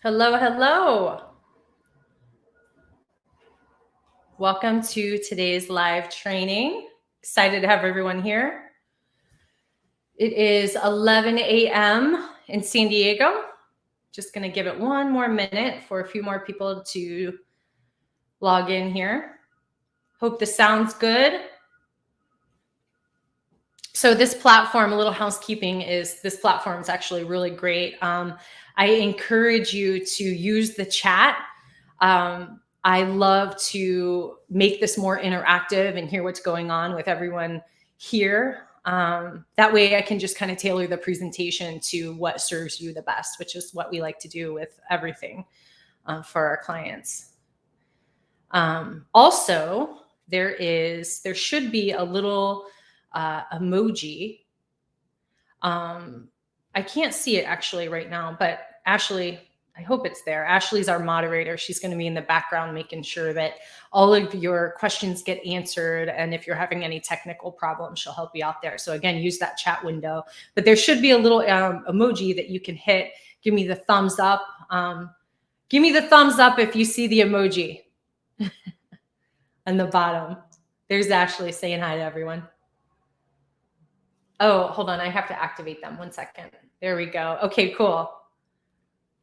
Hello, hello. Welcome to today's live training. Excited to have everyone here. It is 11 a.m. in San Diego. Just going to give it one more minute for a few more people to log in here. Hope this sounds good. So this platform, a little housekeeping, is this platform is actually really great. I encourage you to use the chat. I love to make this more interactive and hear what's going on with everyone here. That way I can just kind of tailor the presentation to what serves you the best, which is what we like to do with everything for our clients. Also, there should be a little emoji. I can't see it actually right now, but Ashley, I hope it's there. Ashley's our moderator. She's going to be in the background making sure that all of your questions get answered. And if you're having any technical problems, she'll help you out there. So again, use that chat window. But there should be a little emoji that you can hit. Give me the thumbs up. Give me the thumbs up if you see the emoji on the bottom. There's Ashley saying hi to everyone. Oh, hold on. I have to activate them. 1 second. There we go. Okay, cool.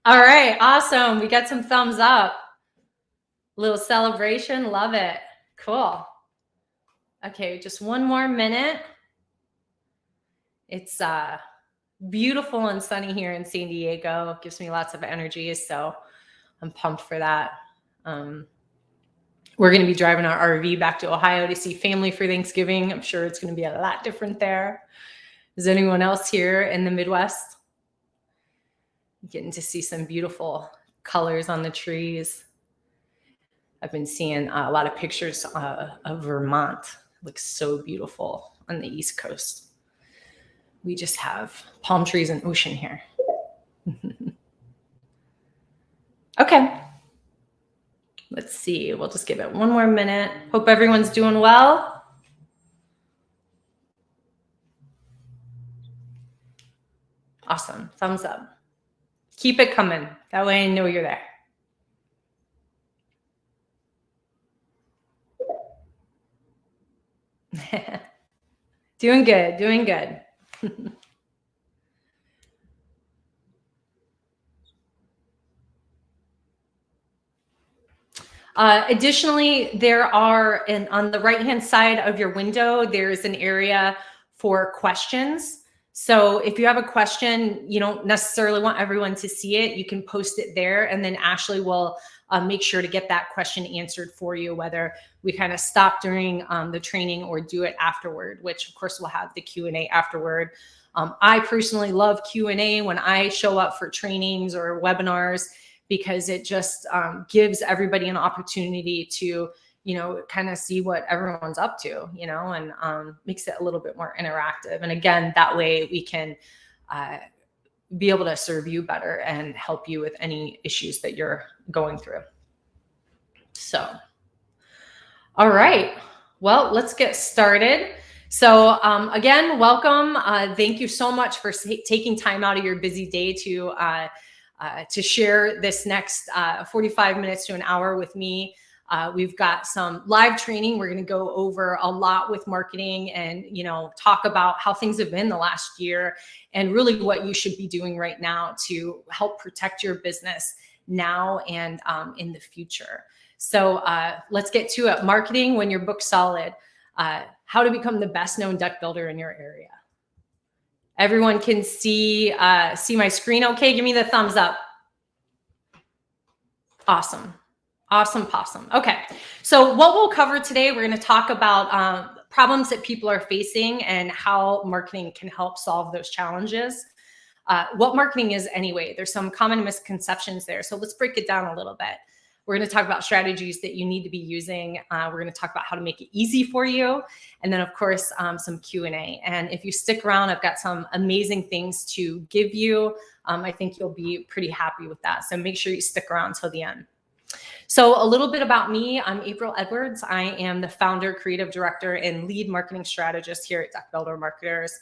All right, awesome. We got some thumbs up. Little celebration. Love it. Cool. Okay, just one more minute. It's beautiful and sunny here in San Diego. It gives me lots of energy, so I'm pumped for that. We're going to be driving our RV back to Ohio to see family for Thanksgiving. I'm sure it's going to be a lot different there. Is anyone else here in the Midwest? Getting to see some beautiful colors on the trees. I've been seeing a lot of pictures of Vermont. It looks so beautiful on the East Coast. We just have palm trees and ocean here. Okay. Let's see. We'll just give it one more minute. Hope everyone's doing well. Awesome. Thumbs up. Keep it coming. That way I know you're there. Doing good. Doing good. Additionally, there are, on the right-hand side of your window, there's an area for questions. So if you have a question, you don't necessarily want everyone to see it, you can post it there, and then Ashley will make sure to get that question answered for you, whether we kind of stop during the training or do it afterward, which of course we'll have the Q&A afterward. I personally love Q&A when I show up for trainings or webinars, because it just gives everybody an opportunity to, kind of see what everyone's up to, and makes it a little bit more interactive. And again, that way we can be able to serve you better and help you with any issues that you're going through. So, all right, well, let's get started. So again, welcome. Thank you so much for taking time out of your busy day to share this next 45 minutes to an hour with me. We've got some live training. We're going to go over a lot with marketing and, talk about how things have been the last year and really what you should be doing right now to help protect your business now and in the future. So let's get to it. Marketing when you're booked solid. How to become the best known deck builder in your area. Everyone can see my screen okay? Give me the thumbs up. Awesome. Awesome, possum. Okay, so what we'll cover today, we're going to talk about problems that people are facing and how marketing can help solve those challenges. What marketing is anyway. There's some common misconceptions there. So let's break it down a little bit. We're going to talk about strategies that you need to be using. We're going to talk about how to make it easy for you. And then, of course, some Q&A. And if you stick around, I've got some amazing things to give you. I think you'll be pretty happy with that. So make sure you stick around till the end. So a little bit about me. I'm April Edwards. I am the founder, creative director, and lead marketing strategist here at Deck Builder Marketers.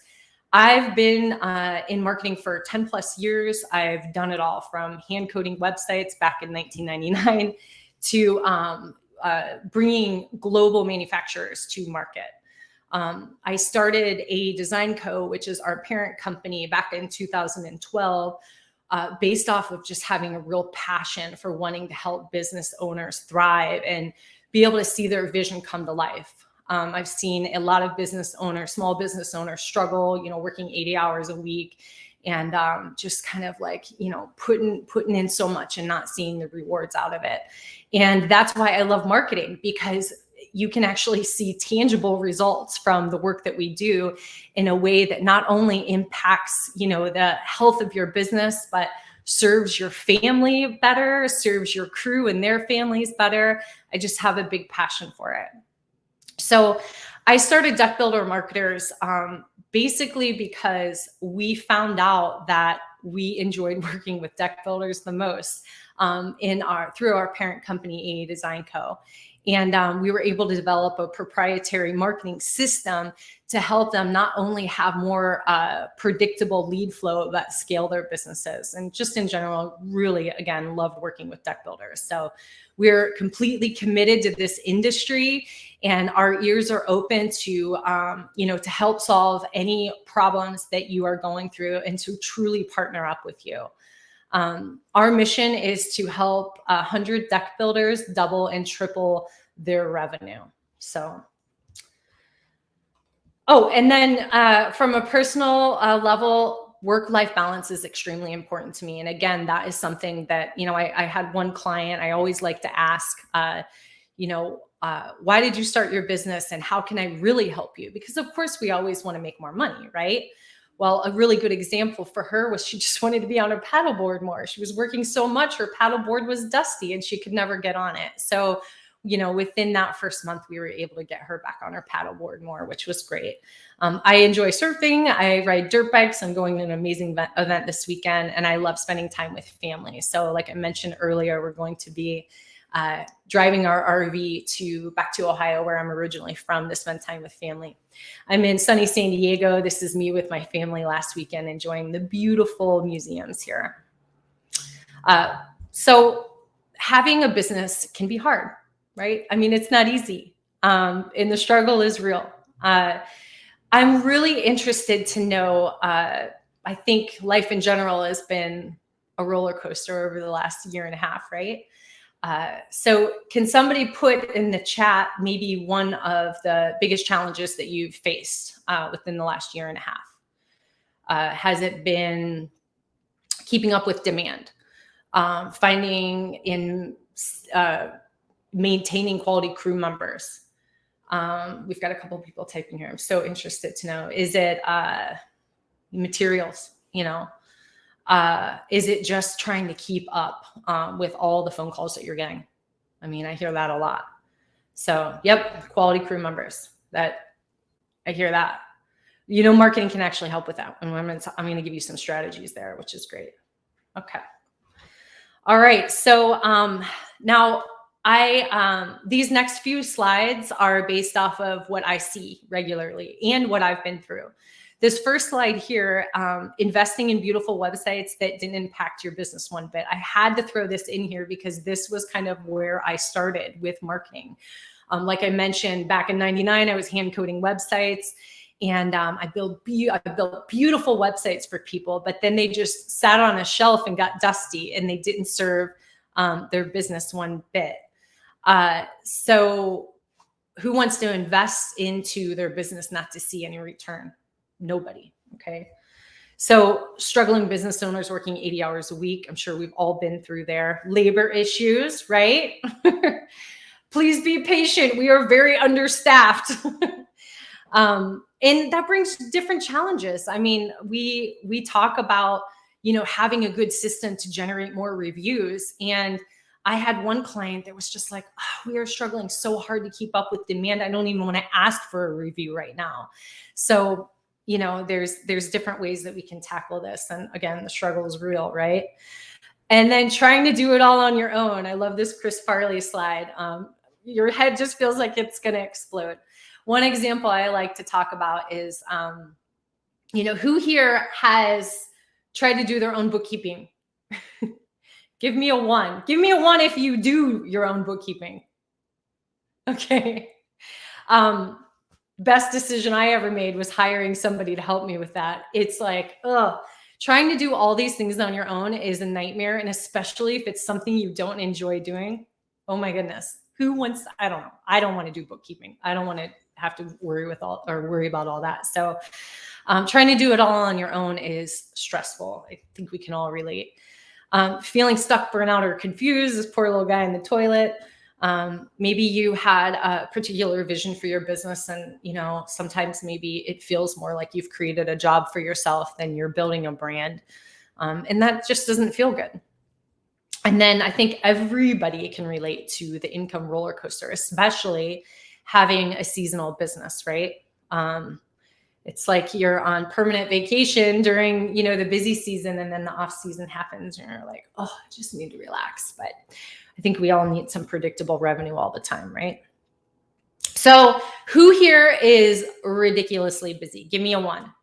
I've been in marketing for 10 plus years. I've done it all from hand coding websites back in 1999 to bringing global manufacturers to market. I started A Design Co., which is our parent company, back in 2012, based off of just having a real passion for wanting to help business owners thrive and be able to see their vision come to life. I've seen a lot of business owners, small business owners, struggle, working 80 hours a week and just kind of like, putting in so much and not seeing the rewards out of it. And that's why I love marketing, because you can actually see tangible results from the work that we do in a way that not only impacts, the health of your business, but serves your family better, serves your crew and their families better. I just have a big passion for it. So I started Deck Builder Marketers basically because we found out that we enjoyed working with deck builders the most through our parent company, A Design Co. And we were able to develop a proprietary marketing system to help them not only have more predictable lead flow, but scale their businesses. And just in general, really, again, loved working with deck builders. So we're completely committed to this industry, and our ears are open to, to help solve any problems that you are going through and to truly partner up with you. Our mission is to help 100 deck builders double and triple their revenue. So, and then from a personal level, work-life balance is extremely important to me. And again, that is something that, I had one client, I always like to ask, why did you start your business and how can I really help you? Because of course we always want to make more money, right? Well, a really good example for her was she just wanted to be on her paddleboard more. She was working so much, her paddleboard was dusty and she could never get on it. So, within that first month, we were able to get her back on her paddleboard more, which was great. I enjoy surfing. I ride dirt bikes. I'm going to an amazing event this weekend, and I love spending time with family. So like I mentioned earlier, we're going to be driving our RV back to Ohio, where I'm originally from, to spend time with family. I'm in sunny San Diego. This is me with my family last weekend, enjoying the beautiful museums here. So having a business can be hard, right? I mean, it's not easy. And the struggle is real. I'm really interested to know, I think life in general has been a roller coaster over the last year and a half, right? So can somebody put in the chat maybe one of the biggest challenges that you've faced within the last year and a half? Has it been keeping up with demand, maintaining quality crew members? We've got a couple people typing here. I'm so interested to know. Is it materials? Is it just trying to keep up with all the phone calls that you're getting? I mean, I hear that a lot. So, yep, quality crew members. I hear that. Marketing can actually help with that. And I'm going to give you some strategies there, which is great. Okay. All right. So now these next few slides are based off of what I see regularly and what I've been through. This first slide here, investing in beautiful websites that didn't impact your business one bit. I had to throw this in here because this was kind of where I started with marketing. Like I mentioned, back in '99, I was hand coding websites, and I built beautiful websites for people, but then they just sat on a shelf and got dusty, and they didn't serve their business one bit. So who wants to invest into their business not to see any return? Nobody. Okay. So struggling business owners working 80 hours a week. I'm sure we've all been through there. Labor issues, right? Please be patient. We are very understaffed. And that brings different challenges. I mean, we talk about, having a good system to generate more reviews. And I had one client that was just like, oh, we are struggling so hard to keep up with demand. I don't even want to ask for a review right now. So there's different ways that we can tackle this. And again, the struggle is real, right? And then trying to do it all on your own. I love this Chris Farley slide. Your head just feels like it's going to explode. One example I like to talk about is Who here has tried to do their own bookkeeping? Give me a 1. Give me a 1 if you do your own bookkeeping. Okay. Best decision I ever made was hiring somebody to help me with that. It's like, trying to do all these things on your own is a nightmare. And especially if it's something you don't enjoy doing. Oh my goodness. Who wants, I don't know. I don't want to do bookkeeping. I don't want to have to worry about all that. So trying to do it all on your own is stressful. I think we can all relate. Feeling stuck, burnout, or confused, this poor little guy in the toilet. Maybe you had a particular vision for your business, and sometimes maybe it feels more like you've created a job for yourself than you're building a brand, and that just doesn't feel good. And then I think everybody can relate to the income roller coaster, especially having a seasonal business, right? It's like you're on permanent vacation during, the busy season, and then the off season happens and you're like, I just need to relax. But I think we all need some predictable revenue all the time, right? So who here is ridiculously busy? Give me a 1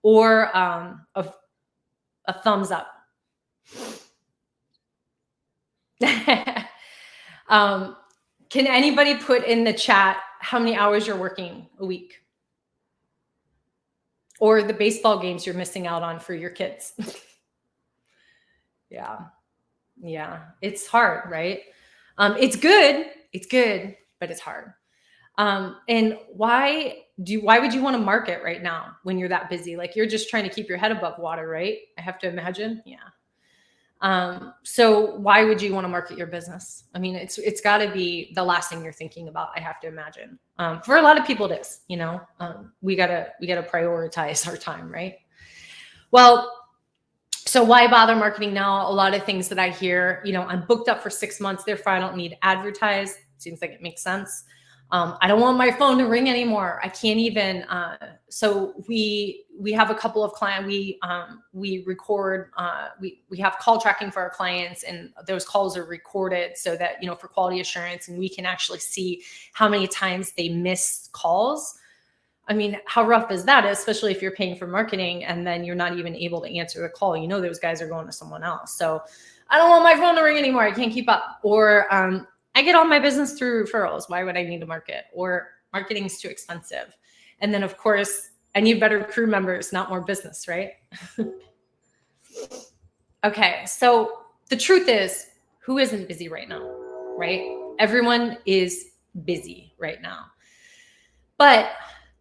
or a thumbs up. Can anybody put in the chat how many hours you're working a week? Or the baseball games you're missing out on for your kids? Yeah, it's hard, right? It's good, but it's hard. And why would you want to market right now when you're that busy? Like, you're just trying to keep your head above water, right? I have to imagine. Yeah. So why would you want to market your business? I mean, it's got to be the last thing you're thinking about, I have to imagine. For a lot of people it is, we gotta prioritize our time, right? Well, so why bother marketing now? A lot of things that I hear, I'm booked up for 6 months, therefore I don't need to advertise. Seems like it makes sense. I don't want my phone to ring anymore. I can't even. So we have a couple of clients. We record. We have call tracking for our clients, and those calls are recorded so that for quality assurance, and we can actually see how many times they miss calls. I mean, how rough is that? Especially if you're paying for marketing and then you're not even able to answer the call. Those guys are going to someone else. So I don't want my phone to ring anymore. I can't keep up. Or I get all my business through referrals. Why would I need to market? Or marketing is too expensive. And then, of course, I need better crew members, not more business, right? Okay, so the truth is, who isn't busy right now, right? Everyone is busy right now. But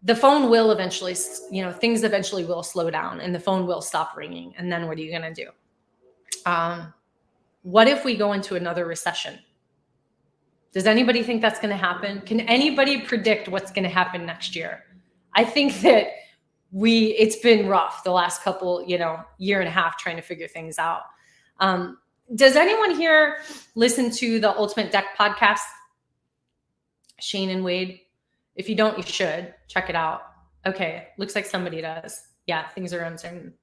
the phone will eventually, things eventually will slow down and the phone will stop ringing. And then what are you going to do? What if we go into another recession? Does anybody think that's going to happen? Can anybody predict what's going to happen next year? I think that it's been rough the last couple, year and a half trying to figure things out. Does anyone here listen to the Ultimate Deck podcast? Shane and Wade? If you don't, you should check it out. Okay. Looks like somebody does. Yeah. Things are uncertain.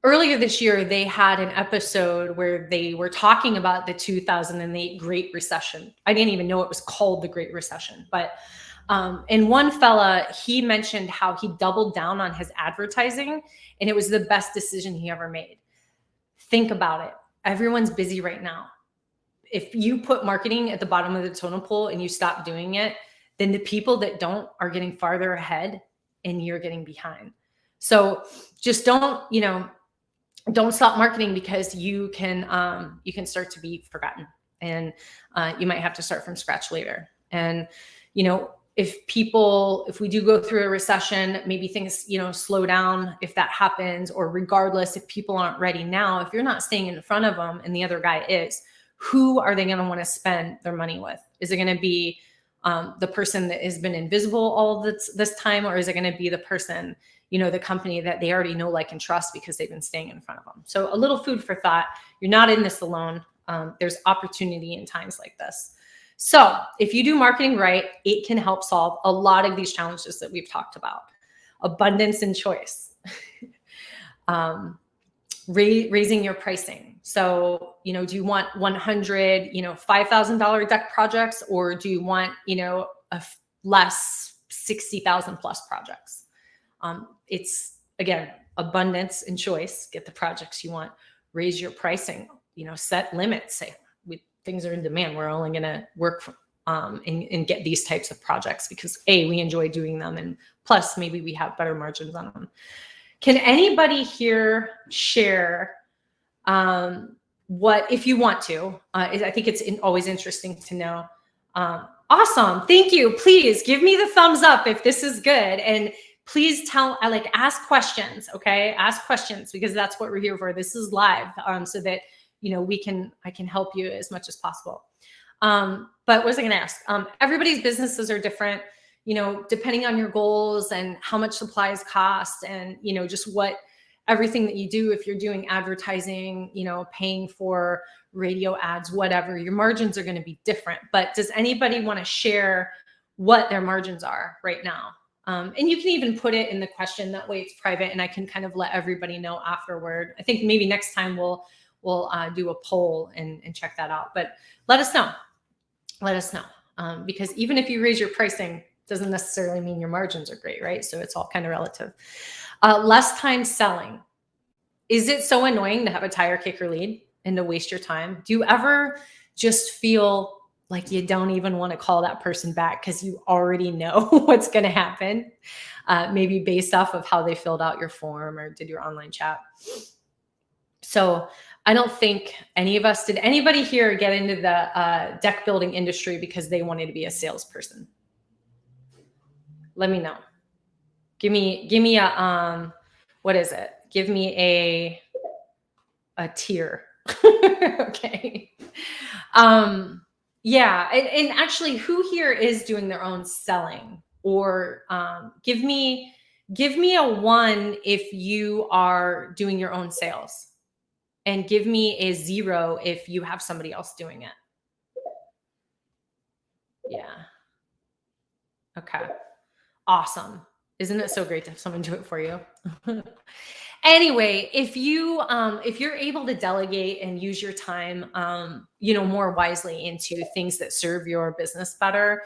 Earlier this year, they had an episode where they were talking about the 2008 Great Recession. I didn't even know it was called the Great Recession, but and one fella, he mentioned how he doubled down on his advertising and it was the best decision he ever made. Think about it. Everyone's busy right now. If you put marketing at the bottom of the totem pole and you stop doing it, then the people that don't are getting farther ahead and you're getting behind. So just don't stop marketing because you can start to be forgotten and you might have to start from scratch later. And, if we do go through a recession, maybe things, slow down if that happens, or regardless, if people aren't ready now, if you're not staying in front of them and the other guy is, who are they going to want to spend their money with? Is it going to be the person that has been invisible all this time, or is it going to be the person, the company that they already know, like, and trust because they've been staying in front of them? So a little food for thought. You're not in this alone. There's opportunity in times like this. So if you do marketing right, it can help solve a lot of these challenges that we've talked about. Abundance and choice. Raising your pricing. So, do you want 100, $5,000 deck projects, or do you want, less 60,000 plus projects? It's, again, abundance and choice. Get the projects you want. Raise your pricing. Set limits. Say, things are in demand. We're only going to work and get these types of projects because we enjoy doing them, and plus maybe we have better margins on them. Can anybody here share what, if you want to? I think it's always interesting to know. Awesome, thank you. Please give me the thumbs up if this is good, and please ask questions. Okay, ask questions, because that's what we're here for. This is live, so that I can help you as much as possible. But what was I going to ask? Everybody's businesses are different, depending on your goals and how much supplies cost, and just everything that you do. If you're doing advertising, paying for radio ads, whatever, your margins are going to be different. But does anybody want to share what their margins are right now? And you can even put it in the question. That way it's private, and I can kind of let everybody know afterward. I think maybe next time we'll do a poll and check that out. But let us know. Let us know. Because even if you raise your pricing, doesn't necessarily mean your margins are great, right? So it's all kind of relative. Less time selling. Is it so annoying to have a tire kicker lead and to waste your time? Do you ever just feel like you don't even want to call that person back because you already know what's going to happen? Maybe based off of how they filled out your form or did your online chat. So I don't think any of us, did anybody here get into the deck building industry because they wanted to be a salesperson? Let me know. Give me a, what is it? Give me a tier. Okay. Yeah. And actually, who here is doing their own selling? Or give me a 1 if you are doing your own sales. And give me a 0 if you have somebody else doing it. Yeah. Okay. Awesome. Isn't it so great to have someone do it for you? Anyway, if you're able to delegate and use your time, more wisely into things that serve your business better,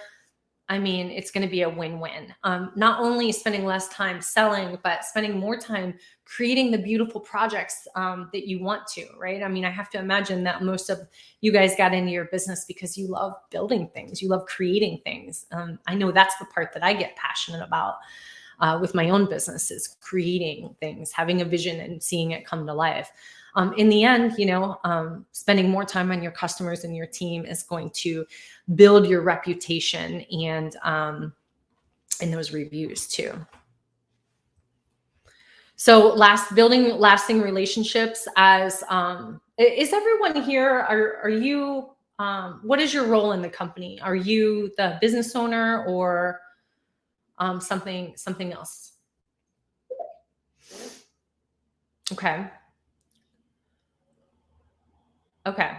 I mean, it's going to be a win-win. Not only spending less time selling, but spending more time creating the beautiful projects that you want to, right? I mean, I have to imagine that most of you guys got into your business because you love building things. You love creating things. I know that's the part that I get passionate about with my own business, is creating things, having a vision and seeing it come to life. In the end, spending more time on your customers and your team is going to build your reputation and those reviews too. So building lasting relationships. As is everyone here? Are you? What is your role in the company? Are you the business owner or something else? Okay. Okay.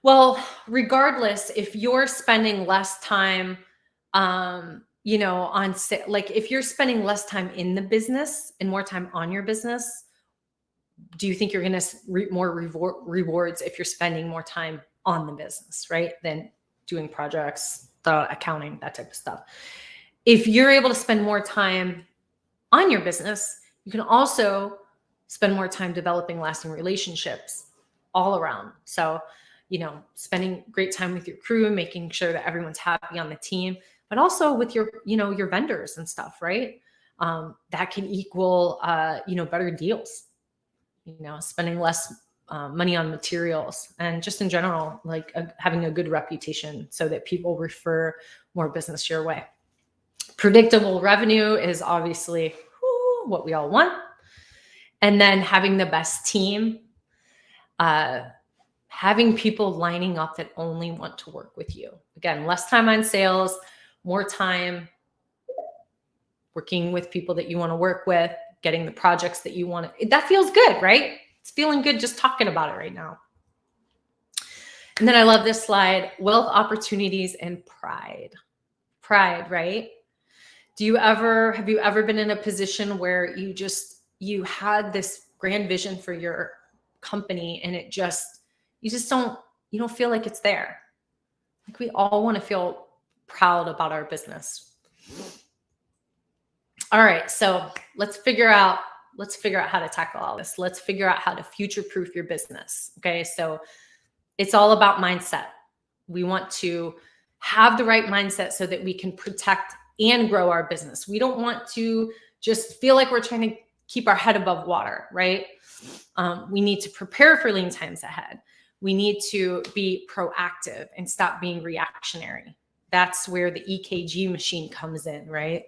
Well, regardless, if you're spending less time, if you're spending less time in the business and more time on your business, do you think you're going to reap more rewards if you're spending more time on the business, right? Than doing projects, the accounting, that type of stuff. If you're able to spend more time on your business, you can also spend more time developing lasting relationships all around. So, spending great time with your crew, making sure that everyone's happy on the team, but also with your vendors and stuff, right? That can equal, better deals, spending less money on materials, and just in general, like having a good reputation so that people refer more business your way. Predictable revenue is obviously what we all want. And then having the best team, having people lining up that only want to work with you. Again, less time on sales, more time working with people that you want to work with, getting the projects that you want to. That feels good, right? It's feeling good just talking about it right now. And then I love this slide: wealth, opportunities, and pride. Pride, right? Have you ever been in a position where you had this grand vision for your company and you don't feel like it's there? Like, we all want to feel proud about our business. All right, so let's figure out how to tackle all this. Let's figure out how to future-proof your business. Okay, so it's all about mindset. We want to have the right mindset so that we can protect and grow our business. We don't want to just feel like we're trying to keep our head above water, right? We need to prepare for lean times ahead. We need to be proactive and stop being reactionary. That's where the EKG machine comes in, right?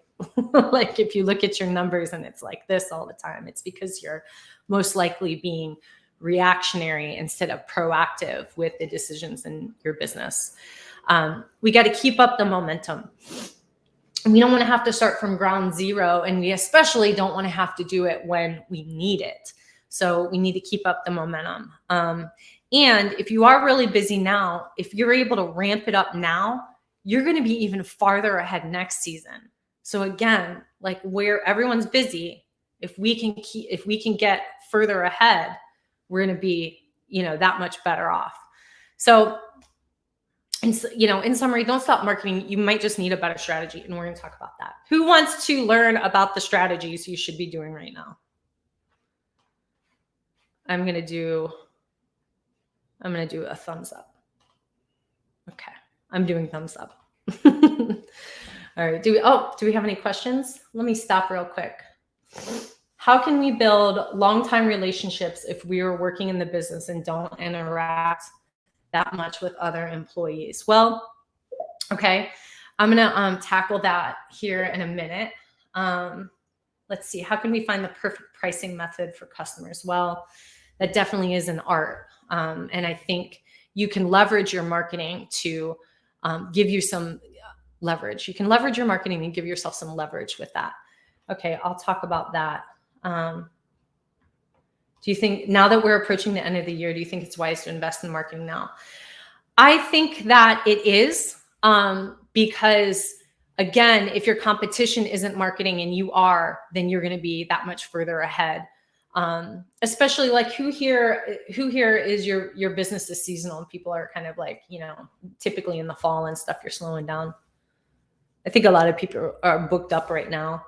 Like if you look at your numbers and it's like this all the time, it's because you're most likely being reactionary instead of proactive with the decisions in your business. We got to keep up the momentum. We don't want to have to start from ground zero, and we especially don't want to have to do it when we need it. So we need to keep up the momentum. And if you are really busy now, if you're able to ramp it up now, you're going to be even farther ahead next season. So again, like where everyone's busy, if we can get further ahead, we're going to be, that much better off. So, in summary, don't stop marketing. You might just need a better strategy, and we're going to talk about that. Who wants to learn about the strategies you should be doing right now? I'm going to do a thumbs up. Okay. I'm doing thumbs up. All right. Do we have any questions? Let me stop real quick. How can we build long-time relationships if we are working in the business and don't interact that much with other employees? Well, okay. I'm going to tackle that here in a minute. Let's see. How can we find the perfect pricing method for customers? Well, that definitely is an art. And I think you can leverage your marketing to give you some leverage. You can leverage your marketing and give yourself some leverage with that. Okay, I'll talk about that. Do you think, now that we're approaching the end of the year, do you think it's wise to invest in marketing now? I think that it is, because again, if your competition isn't marketing and you are, then you're going to be that much further ahead. Especially like who here is your business is seasonal and people are kind of like, typically in the fall and stuff, you're slowing down. I think a lot of people are booked up right now,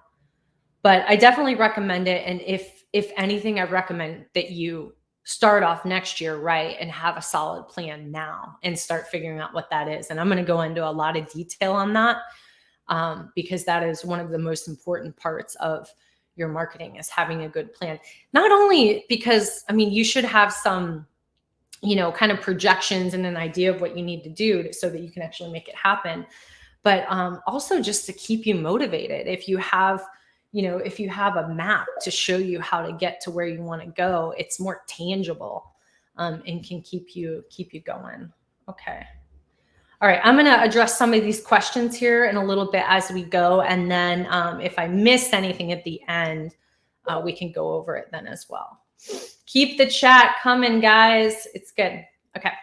but I definitely recommend it. And if anything, I recommend that you start off next year, right, and have a solid plan now and start figuring out what that is. And I'm going to go into a lot of detail on that, because that is one of the most important parts of your marketing, is having a good plan. Not only because, you should have some, kind of projections and an idea of what you need to do so that you can actually make it happen. But also just to keep you motivated. If you have a map to show you how to get to where you want to go, it's more tangible, and can keep you going. Okay. All right. I'm going to address some of these questions here in a little bit as we go. And then if I miss anything at the end, we can go over it then as well. Keep the chat coming, guys. It's good. Okay.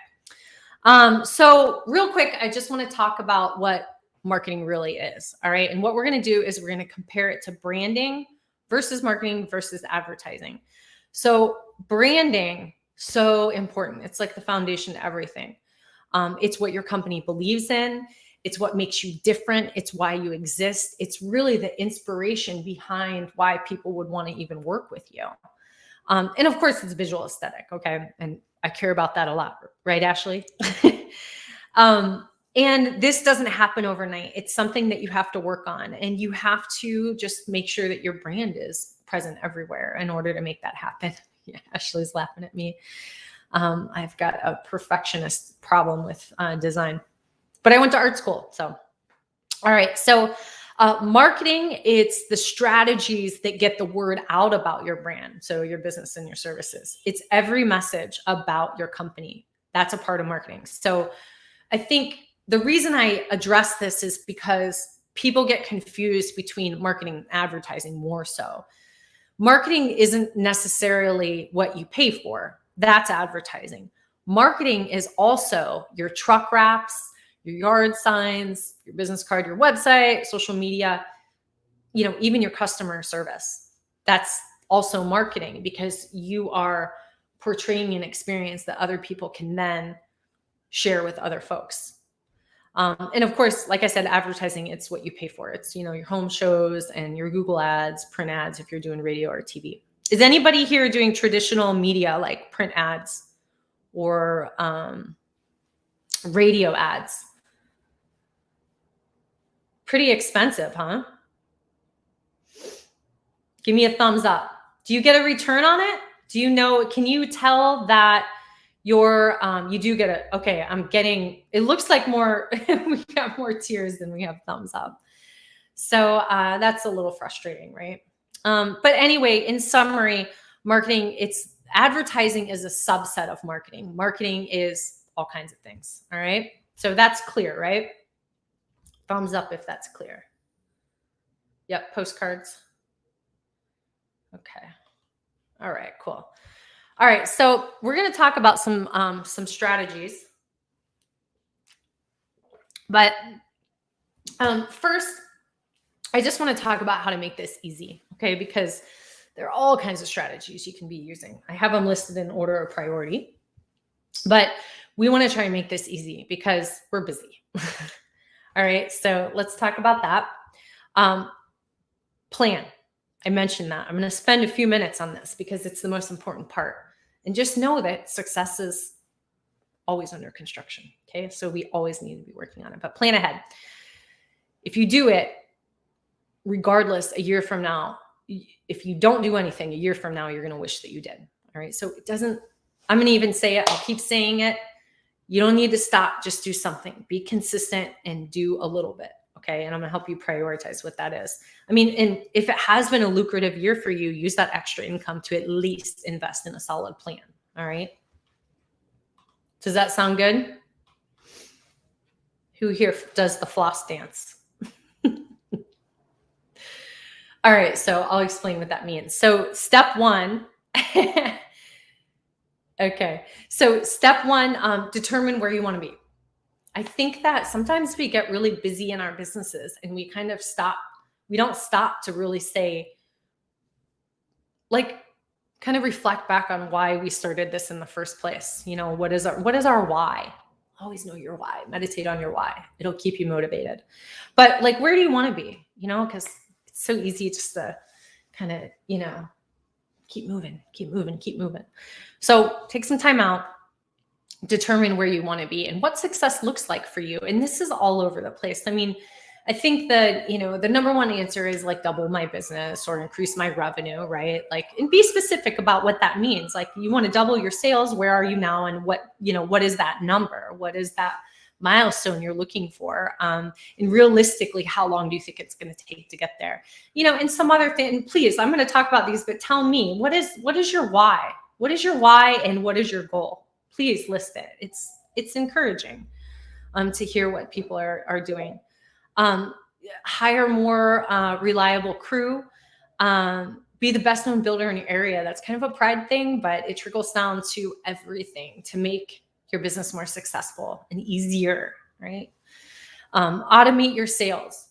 So real quick, I just want to talk about what marketing really is. All right. And what we're going to do is we're going to compare it to branding versus marketing versus advertising. So branding, so important. It's like the foundation to everything. It's what your company believes in. It's what makes you different. It's why you exist. It's really the inspiration behind why people would want to even work with you. And of course, it's visual aesthetic. Okay. And I care about that a lot. Right, Ashley? And this doesn't happen overnight. It's something that you have to work on, and you have to just make sure that your brand is present everywhere in order to make that happen. Yeah, Ashley's laughing at me. I've got a perfectionist problem with design, but I went to art school. So, all right. So marketing, it's the strategies that get the word out about your brand. So your business and your services, it's every message about your company. That's a part of marketing. So I think the reason I address this is because people get confused between marketing and advertising more so. Marketing isn't necessarily what you pay for. That's advertising. Marketing is also your truck wraps, your yard signs, your business card, your website, social media, even your customer service. That's also marketing, because you are portraying an experience that other people can then share with other folks. And of course, like I said, advertising, it's what you pay for. It's, your home shows and your Google ads, print ads, if you're doing radio or TV. Is anybody here doing traditional media like print ads or radio ads? Pretty expensive, huh? Give me a thumbs up. Do you get a return on it? Do you know, can you tell that you do get it? Okay, it looks like more, we got more tears than we have thumbs up. So that's a little frustrating, right? But anyway, in summary, advertising is a subset of marketing. Marketing is all kinds of things, all right? So that's clear, right? Thumbs up if that's clear. Yep, postcards. Okay. All right, cool. All right, so we're going to talk about some strategies. But first, I just want to talk about how to make this easy, okay? Because there are all kinds of strategies you can be using. I have them listed in order of priority, but we want to try and make this easy because we're busy. All right, so let's talk about that. Plan. I mentioned that. I'm going to spend a few minutes on this because it's the most important part. And just know that success is always under construction, okay? So we always need to be working on it, but plan ahead. If you do it, regardless, a year from now, if you don't do anything, a year from now, you're going to wish that you did, all right? So I'm going to even say it. I'll keep saying it. You don't need to stop. Just do something. Be consistent and do a little bit. Okay. And I'm going to help you prioritize what that is. I mean, and if it has been a lucrative year for you, use that extra income to at least invest in a solid plan. All right. Does that sound good? Who here does the floss dance? All right. So I'll explain what that means. So step one, okay. So step one, determine where you want to be. I think that sometimes we get really busy in our businesses and we kind of we don't stop to really say, like, kind of reflect back on why we started this in the first place. What is our why? Always know your why. Meditate on your why. It'll keep you motivated. But like, where do you want to be? Because it's so easy just to kind of, keep moving. So take some time out. Determine where you want to be and what success looks like for you. And this is all over the place. I mean, I think that, the number one answer is like double my business or increase my revenue, right? Like, and be specific about what that means. Like, you want to double your sales. Where are you now? And what is that number? What is that milestone you're looking for? And realistically, how long do you think it's going to take to get there? And some other thing, please, I'm going to talk about these, but tell me, what is your why? What is your why and what is your goal? Please list it. It's encouraging to hear what people are doing. Hire more reliable crew. Be the best known builder in your area. That's kind of a pride thing, but it trickles down to everything to make your business more successful and easier, right? Automate your sales.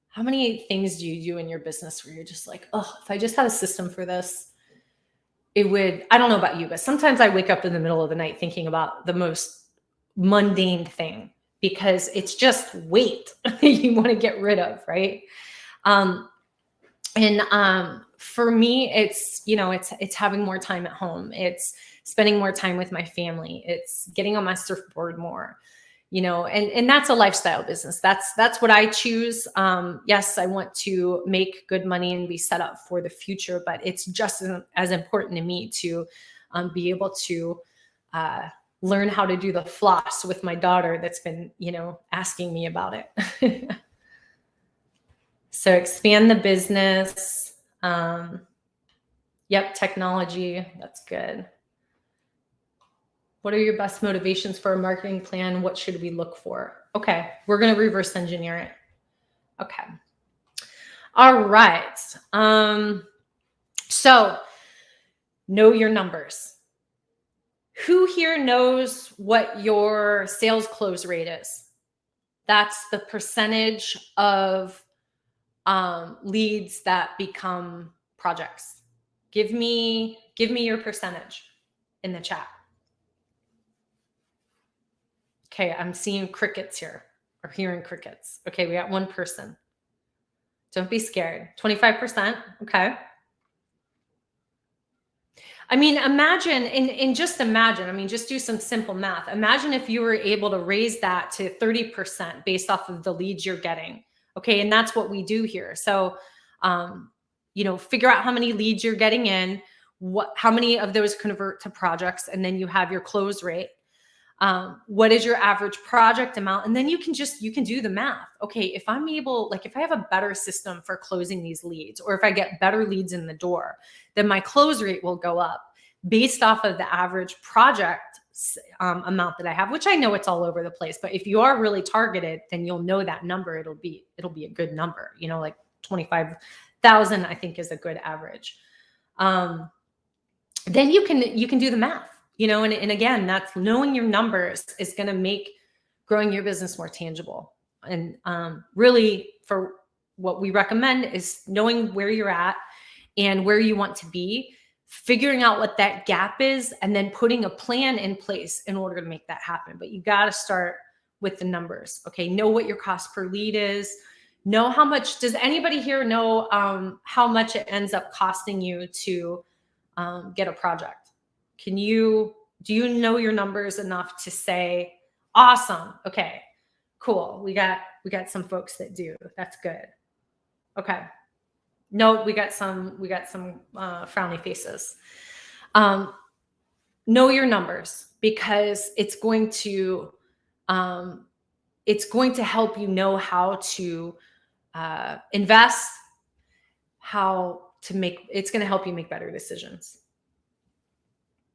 How many things do you do in your business where you're just like, oh, if I just had a system for this, I don't know about you, but sometimes I wake up in the middle of the night thinking about the most mundane thing because it's just weight you want to get rid of, right? For me, it's having more time at home. It's spending more time with my family. It's getting on my surfboard more, and that's a lifestyle business. That's what I choose. Yes, I want to make good money and be set up for the future, but it's just as important to me to be able to learn how to do the floss with my daughter that's been, asking me about it. So expand the business. Yep, technology. That's good. What are your best motivations for a marketing plan? What should we look for? Okay, we're going to reverse engineer it. Okay. All right. So know your numbers. Who here knows what your sales close rate is? That's the percentage of leads that become projects. Give me your percentage in the chat. Okay, I'm seeing crickets here, or hearing crickets. Okay, we got one person. Don't be scared. 25%. Okay. I mean, imagine, and just imagine, I mean, just do some simple math. Imagine if you were able to raise that to 30% based off of the leads you're getting. Okay. And that's what we do here. So, figure out how many leads you're getting in, how many of those convert to projects, and then you have your close rate. What is your average project amount? And then you can do the math. Okay, if I'm able, like if I have a better system for closing these leads, or if I get better leads in the door, then my close rate will go up based off of the average project amount that I have, which I know it's all over the place. But if you are really targeted, then you'll know that number. It'll be a good number, like 25,000, I think, is a good average. Then you can do the math. And again, that's knowing your numbers is going to make growing your business more tangible. And really, for what we recommend is knowing where you're at and where you want to be, figuring out what that gap is, and then putting a plan in place in order to make that happen. But you got to start with the numbers. Okay, know what your cost per lead is. Know how much. Does anybody here know how much it ends up costing you to get a project? Do you know your numbers enough to say, awesome, okay, cool. We got some folks that do. That's good. Okay. No, we got some frowny faces. Know your numbers, because it's going to help you know how to invest, it's going to help you make better decisions.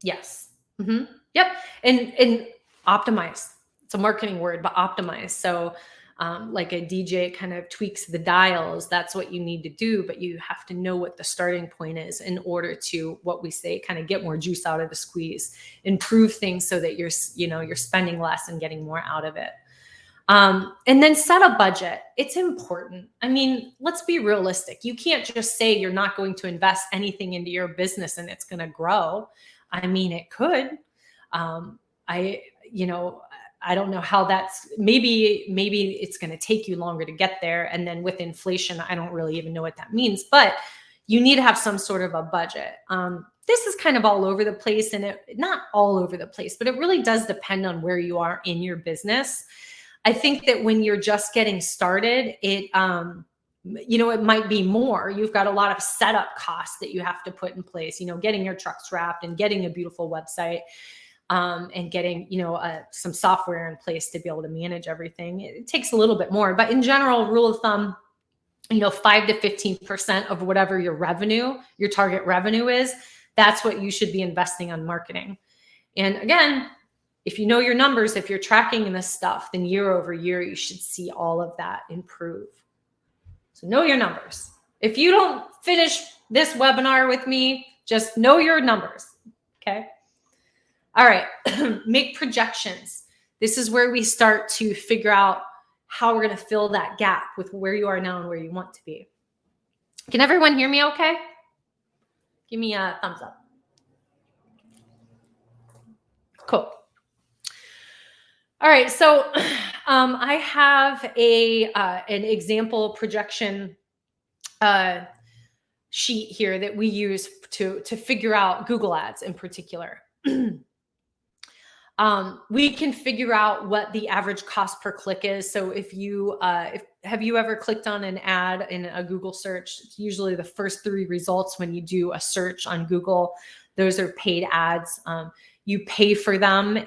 Yes. Mm-hmm. Yep. And optimize. It's a marketing word, but optimize. So like a DJ kind of tweaks the dials. That's what you need to do, but you have to know what the starting point is in order to, what we say, kind of get more juice out of the squeeze, improve things so that you're spending less and getting more out of it. And then set a budget. It's important. I mean, let's be realistic. You can't just say you're not going to invest anything into your business and it's going to grow. I mean, it could. I don't know how maybe it's going to take you longer to get there. And then with inflation, I don't really even know what that means, but you need to have some sort of a budget. This is kind of all over the place, and not all over the place, but it really does depend on where you are in your business. I think that when you're just getting started, it might be more. You've got a lot of setup costs that you have to put in place, getting your trucks wrapped and getting a beautiful website, and getting, some software in place to be able to manage everything. It takes a little bit more, but in general, rule of thumb, 5 to 15% of whatever your target revenue is, that's what you should be investing on marketing. And again, if you know your numbers, if you're tracking this stuff, then year over year, you should see all of that improve. So know your numbers. If you don't finish this webinar with me, just know your numbers, okay? All right, make projections. This is where we start to figure out how we're gonna fill that gap with where you are now and where you want to be. Can everyone hear me okay? Give me a thumbs up. Cool. All right, so I have an example projection sheet here that we use to figure out Google Ads in particular. We can figure out what the average cost per click is. So have you ever clicked on an ad in a Google search? It's usually the first 3 results when you do a search on Google. Those are paid ads. You pay for them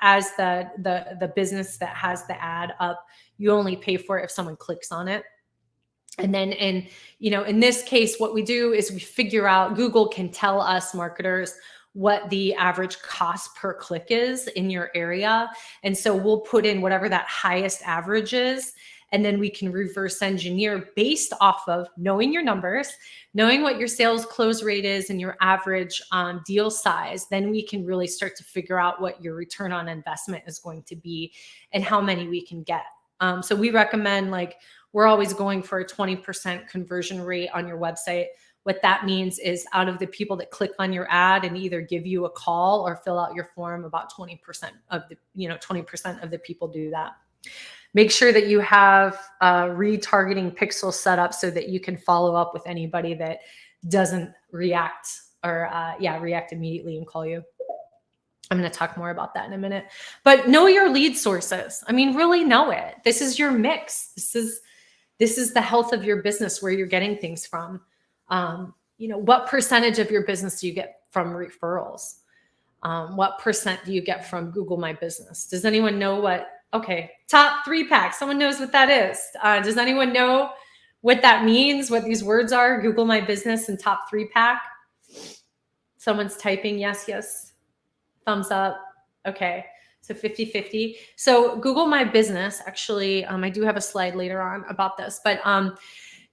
as the business that has the ad up. You only pay for it if someone clicks on it. And then in this case, what we do is we figure out, Google can tell us marketers what the average cost per click is in your area. And so we'll put in whatever that highest average is. And then we can reverse engineer based off of knowing your numbers, knowing what your sales close rate is and your average deal size. Then we can really start to figure out what your return on investment is going to be and how many we can get. So we recommend, we're always going for a 20% conversion rate on your website. What that means is out of the people that click on your ad and either give you a call or fill out your form, about 20% of the, 20% of the people do that. Make sure that you have retargeting pixels set up so that you can follow up with anybody that doesn't react or react immediately and call you. I'm going to talk more about that in a minute, but know your lead sources. I mean, really know it. This is your mix. This is the health of your business, where you're getting things from. What percentage of your business do you get from referrals? What percent do you get from Google My Business? Does anyone know what? Okay, top 3-pack. Someone knows what that is. Does anyone know what that means? What these words are? Google My Business and top 3-pack. Someone's typing yes. Thumbs up. Okay. So 50-50. So Google My Business, actually, I do have a slide later on about this, but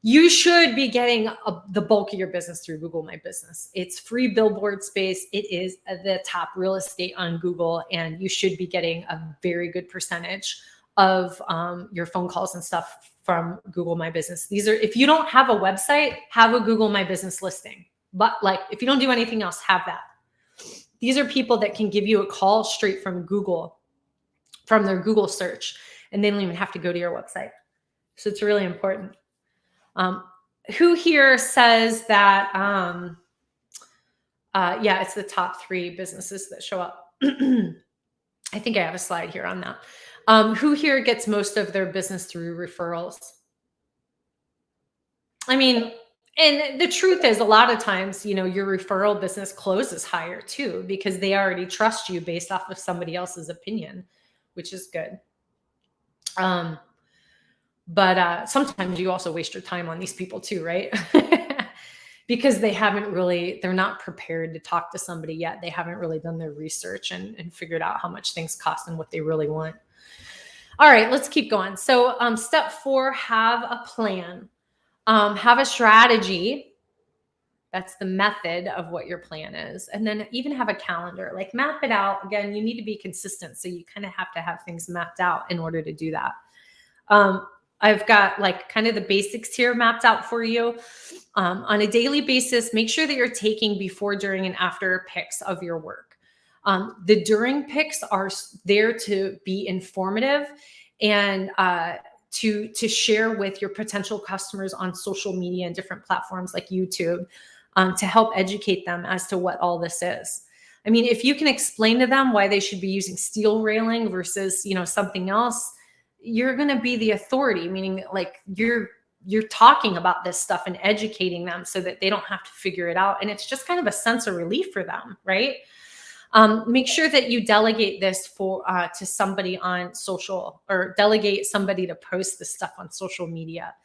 you should be getting the bulk of your business through Google My Business. It's free billboard space. It is the top real estate on Google, and you should be getting a very good percentage of your phone calls and stuff from Google My Business. These are, if you don't have a website, have a Google My Business listing. But like, if you don't do anything else, have that. These are people that can give you a call straight from Google, from their Google search, and they don't even have to go to your website. So it's really important. Who here says that, it's the top 3 businesses that show up. I think I have a slide here on that. Who here gets most of their business through referrals? I mean, and the truth is, a lot of times, your referral business closes higher too, because they already trust you based off of somebody else's opinion, which is good. But sometimes you also waste your time on these people too, right? Because they're not prepared to talk to somebody yet. They haven't really done their research and figured out how much things cost and what they really want. All right, let's keep going. So step 4, have a plan. Have a strategy. That's the method of what your plan is. And then even have a calendar, like map it out. Again, you need to be consistent. So you kind of have to have things mapped out in order to do that. I've got like kind of the basics here mapped out for you. On a daily basis, make sure that you're taking before, during, and after pics of your work. The during pics are there to be informative and to share with your potential customers on social media and different platforms like YouTube, to help educate them as to what all this is. I mean, if you can explain to them why they should be using steel railing versus, something else, you're going to be the authority, meaning like you're talking about this stuff and educating them so that they don't have to figure it out. And it's just kind of a sense of relief for them, right? Make sure that you delegate this to somebody on social, or delegate somebody to post this stuff on social media.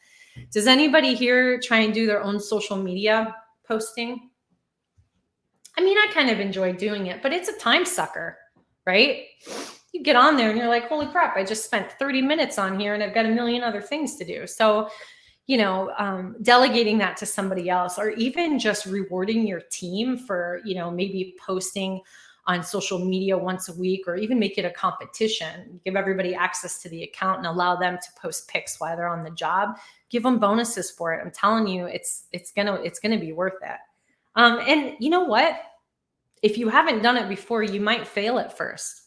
Does anybody here try and do their own social media posting? I mean, I kind of enjoy doing it, but it's a time sucker, right? You get on there and you're like, holy crap, I just spent 30 minutes on here and I've got a million other things to do. So, delegating that to somebody else, or even just rewarding your team for, maybe posting on social media once a week, or even make it a competition. Give everybody access to the account and allow them to post pics while they're on the job. Give them bonuses for it. I'm telling you, it's gonna be worth it. And you know what? If you haven't done it before, you might fail at first.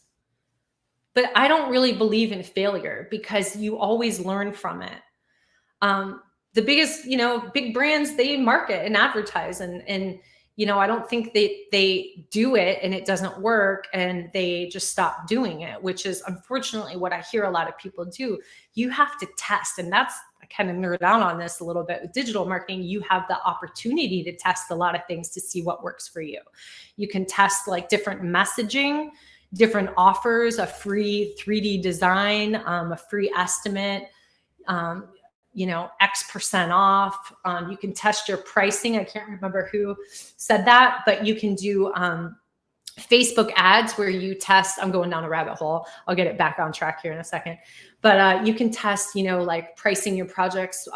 But I don't really believe in failure, because you always learn from it. The biggest, big brands, they market and advertise, and I don't think they do it and it doesn't work and they just stop doing it, which is unfortunately what I hear a lot of people do. You have to test, and I kind of nerd out on this a little bit with digital marketing. You have the opportunity to test a lot of things to see what works for you. You can test like different messaging, different offers, a free 3D design, a free estimate, X% off. You can test your pricing. I can't remember who said that, but you can do Facebook ads where you test. I'm going down a rabbit hole. I'll get it back on track here in a second. But you can test, like pricing your projects,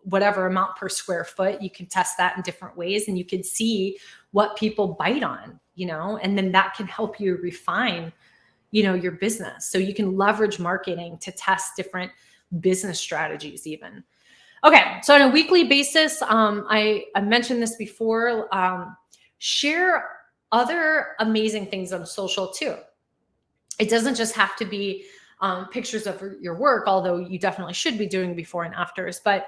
whatever amount per square foot. You can test that in different ways, and you can see what people bite on, and then that can help you refine, your business. So you can leverage marketing to test different business strategies even. Okay, so on a weekly basis, I mentioned this before, share other amazing things on social too. It doesn't just have to be pictures of your work, although you definitely should be doing before and afters, but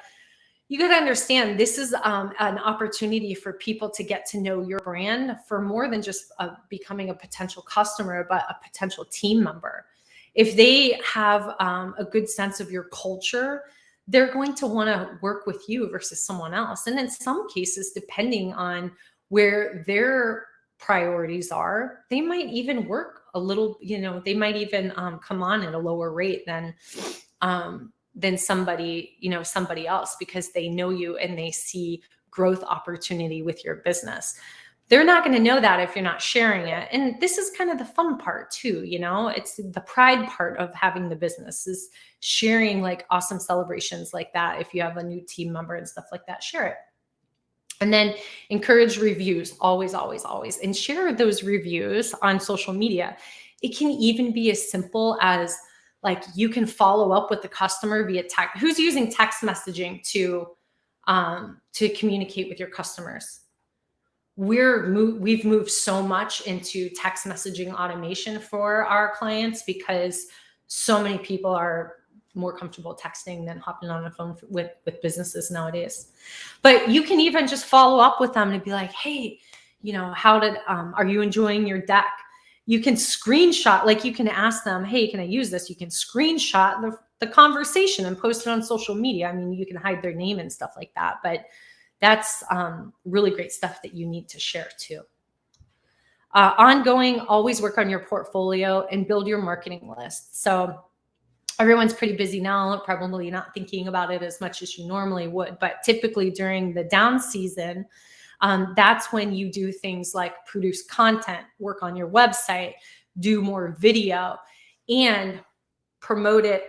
you got to understand this is an opportunity for people to get to know your brand for more than just becoming a potential customer, but a potential team member. If they have a good sense of your culture, they're going to want to work with you versus someone else. And in some cases, depending on where their priorities are, they might even work a little, they might even come on at a lower rate than somebody, somebody else, because they know you and they see growth opportunity with your business. They're not going to know that if you're not sharing it. And this is kind of the fun part too, it's the pride part of having the business is sharing like awesome celebrations like that. If you have a new team member and stuff like that, share it. And then encourage reviews, always, always, always, and share those reviews on social media. It can even be as simple as like you can follow up with the customer via text. Who's using text messaging to communicate with your customers? We've moved so much into text messaging automation for our clients because so many people are more comfortable texting than hopping on a phone with businesses nowadays. But you can even just follow up with them and be like, hey, are you enjoying your deck? You can screenshot, like you can ask them, hey, can I use this? You can screenshot the conversation and post it on social media. I mean, you can hide their name and stuff like that, but that's really great stuff that you need to share too. Ongoing, always work on your portfolio and build your marketing list. So everyone's pretty busy now, probably not thinking about it as much as you normally would, but typically during the down season, that's when you do things like produce content, work on your website, do more video, and promote it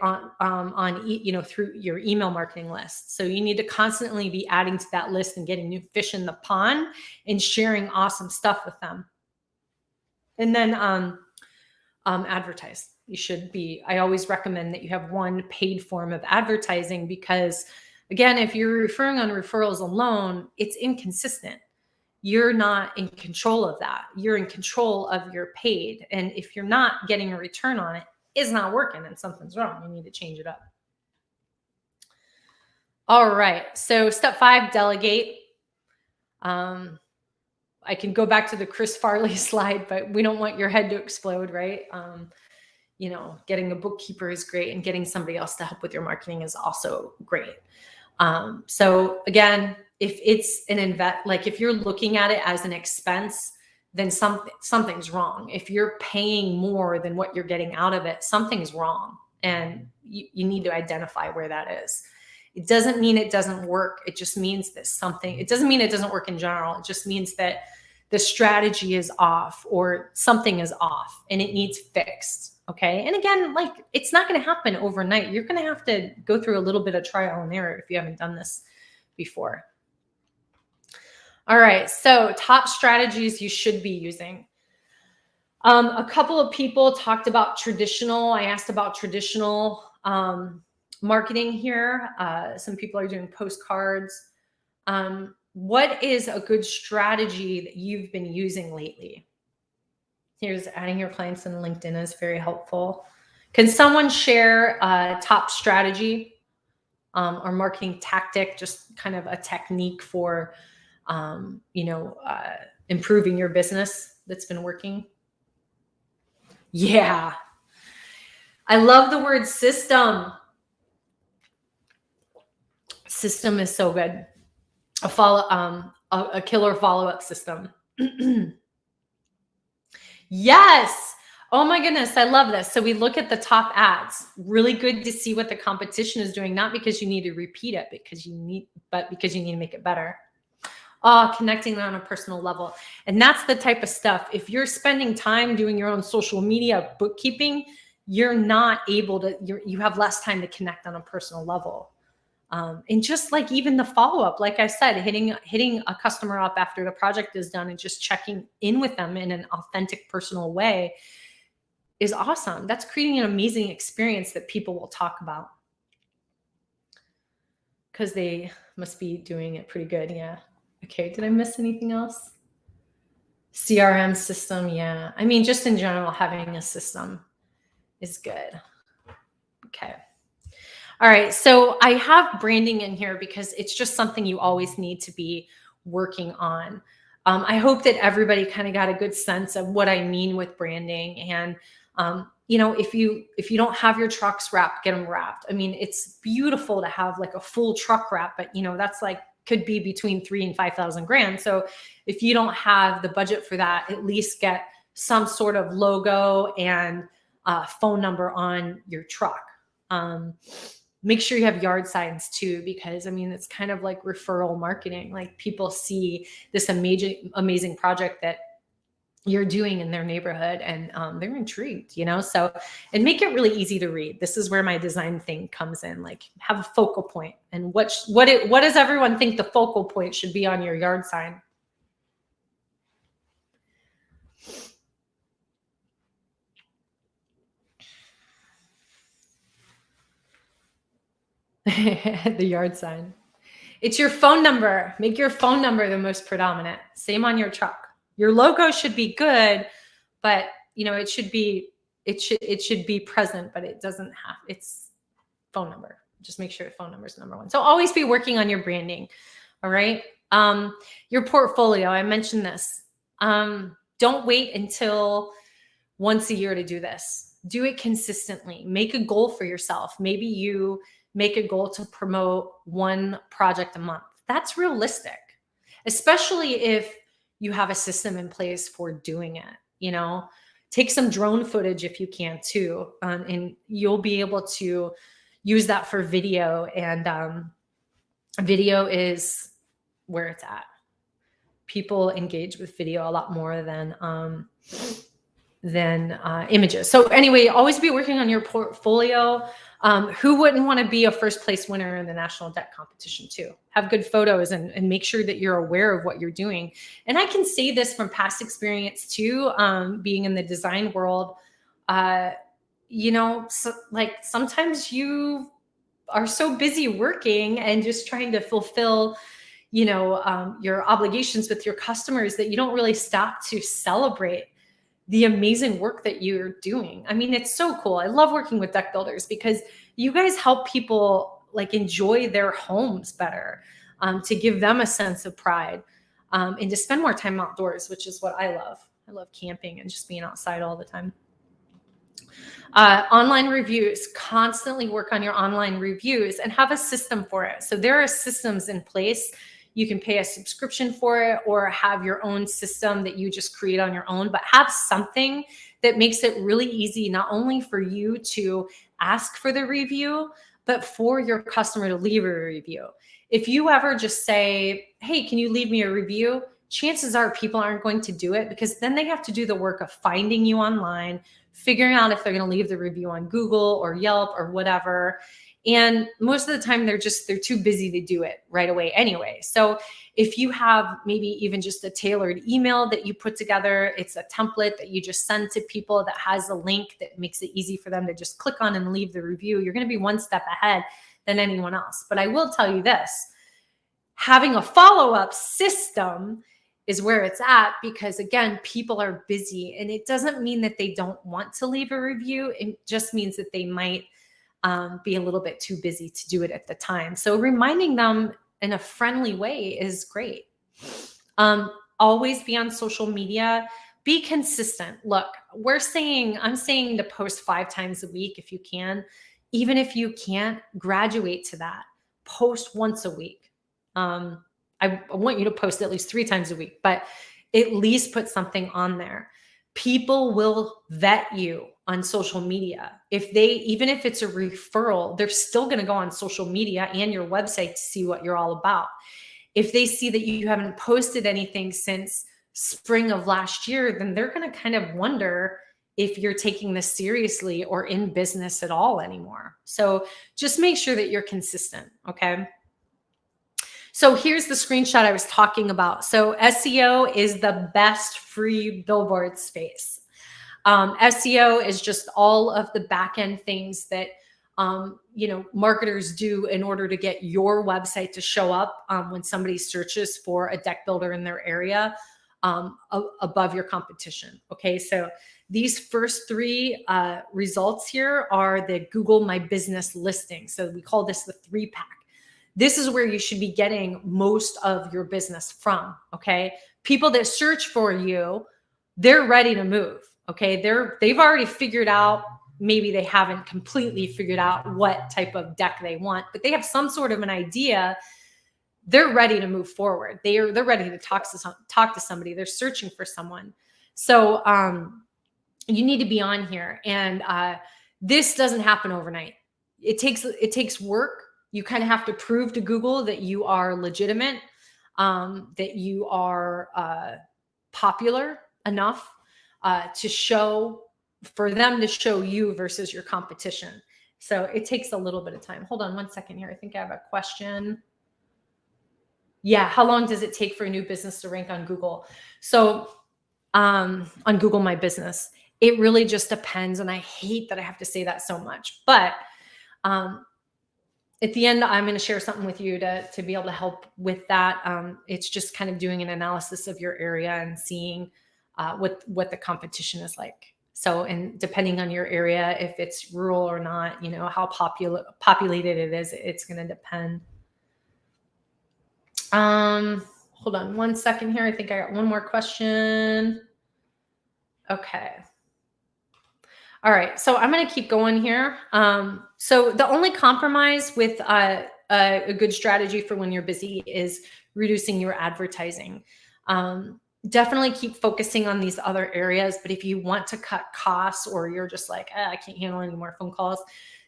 through your email marketing list. So you need to constantly be adding to that list and getting new fish in the pond and sharing awesome stuff with them. And then advertise. I always recommend that you have one paid form of advertising because, again, if you're referring on referrals alone, it's inconsistent. You're not in control of that. You're in control of your paid. And if you're not getting a return on it, it's not working and something's wrong. You need to change it up. All right. So step 5, delegate. I can go back to the Chris Farley slide, but we don't want your head to explode, right? Getting a bookkeeper is great, and getting somebody else to help with your marketing is also great. So again, if it's if you're looking at it as an expense, then something's wrong. If you're paying more than what you're getting out of it, something's wrong. And you need to identify where that is. It doesn't mean it doesn't work. It just means that it doesn't mean it doesn't work in general. It just means that the strategy is off or something is off and it needs fixed. Okay. And again, it's not going to happen overnight. You're going to have to go through a little bit of trial and error if you haven't done this before. All right. So top strategies you should be using. A couple of people talked about traditional. I asked about traditional marketing here. Some people are doing postcards. What is a good strategy that you've been using lately? Here's adding your clients in LinkedIn is very helpful. Can someone share a top strategy or marketing tactic, just kind of a technique for, improving your business that's been working? Yeah. I love the word system. System is so good. A killer follow-up system. Yes. Oh my goodness. I love this. So we look at the top ads. Really good to see what the competition is doing, not because you need to repeat it, but because you need to make it better. Connecting on a personal level. And that's the type of stuff. If you're spending time doing your own social media bookkeeping, you're not able to, you have less time to connect on a personal level. And just like even the follow-up, like I said, hitting a customer up after the project is done and just checking in with them in an authentic, personal way is awesome. That's creating an amazing experience that people will talk about. because they must be doing it pretty good. Yeah. Okay. Did I miss anything else? CRM system. Yeah. I mean, just in general, having a system is good. Okay. All right. So I have branding in here because it's just something you always need to be working on. I hope that everybody kind of got a good sense of what I mean with branding. And, you know, if you don't have your trucks wrapped, get them wrapped. I mean, it's beautiful to have like a full truck wrap, but you know, that's like, could be between 3,000 and 5,000 grand. So if you don't have the budget for that, at least get some sort of logo and phone number on your truck. Make sure you have yard signs too, because I mean, it's kind of like referral marketing. Like people see this amazing project that you're doing in their neighborhood and they're intrigued, you know? So, and make it really easy to read. This is where my design thing comes in, like have a focal point. And what does everyone think the focal point should be on your yard sign? The yard sign. It's your phone number. Make your phone number the most predominant. Same on your truck. Your logo should be good, but you know, it should be present, but it doesn't have its phone number. Just make sure the phone number is number one. So always be working on your branding. All right. Your portfolio. I mentioned this. Don't wait until once a year to do this. Do it consistently. Make a goal for yourself. Maybe you make a goal to promote one project a month. That's realistic, especially if you have a system in place for doing it. You know, take some drone footage if you can too, and you'll be able to use that for video. And video is where it's at. People engage with video a lot more than images. So anyway, always be working on your portfolio. Who wouldn't want to be a first place winner in the national debt competition too? Have good photos and make sure that you're aware of what you're doing. And I can say this from past experience too, being in the design world. You know, so, like sometimes you are so busy working and just trying to fulfill, you know, your obligations with your customers that you don't really stop to celebrate the amazing work that you're doing. I mean, it's so cool. I love working with deck builders because you guys help people like enjoy their homes better, to give them a sense of pride, and to spend more time outdoors, which is what I love. I love camping and just being outside all the time. Online reviews, constantly work on your online reviews and have a system for it. So there are systems in place. You can pay a subscription for it or have your own system that you just create on your own, but have something that makes it really easy, not only for you to ask for the review, but for your customer to leave a review. If you ever just say, hey, can you leave me a review? Chances are people aren't going to do it because then they have to do the work of finding you online, figuring out if they're going to leave the review on Google or Yelp or whatever. And most of the time they're too busy to do it right away anyway. So if you have maybe even just a tailored email that you put together, it's a template that you just send to people that has a link that makes it easy for them to just click on and leave the review, you're going to be one step ahead than anyone else. But I will tell you this, having a follow-up system is where it's at, because again, people are busy, and it doesn't mean that they don't want to leave a review. It just means that they might be a little bit too busy to do it at the time. So reminding them in a friendly way is great. Always be on social media, be consistent. Look, I'm saying to post 5 times a week if you can. Even if you can't, graduate to that. Post once a week. I want you to post at least 3 times a week, but at least put something on there. People will vet you on social media. Even if it's a referral, they're still going to go on social media and your website to see what you're all about. If they see that you haven't posted anything since spring of last year, then they're going to kind of wonder if you're taking this seriously or in business at all anymore. So just make sure that you're consistent. Okay. So here's the screenshot I was talking about. So SEO is the best free billboard space. SEO is just all of the back end things that marketers do in order to get your website to show up when somebody searches for a deck builder in their area above your competition. Okay, so these first three results here are the Google My Business listing. So we call this the 3-pack. This is where you should be getting most of your business from. Okay, people that search for you, they're ready to move. Okay, they've already figured out, maybe they haven't completely figured out what type of deck they want, but they have some sort of an idea. They're ready to move forward. They're ready to talk to somebody. They're searching for someone. So you need to be on here, and this doesn't happen overnight. It takes work. You kind of have to prove to Google that you are legitimate, that you are popular enough for them to show you versus your competition. So it takes a little bit of time. Hold on one second here. I think I have a question. Yeah, how long does it take for a new business to rank on Google? So on Google My Business, it really just depends. And I hate that I have to say that so much, but at the end, I'm going to share something with you to be able to help with that. It's just kind of doing an analysis of your area and seeing what the competition is like. So, and depending on your area, if it's rural or not, how populated it is, it's going to depend. Hold on one second here. I think I got one more question. Okay. All right. So I'm going to keep going here. So the only compromise with a good strategy for when you're busy is reducing your advertising. Definitely keep focusing on these other areas. But if you want to cut costs, or you're just like, I can't handle any more phone calls,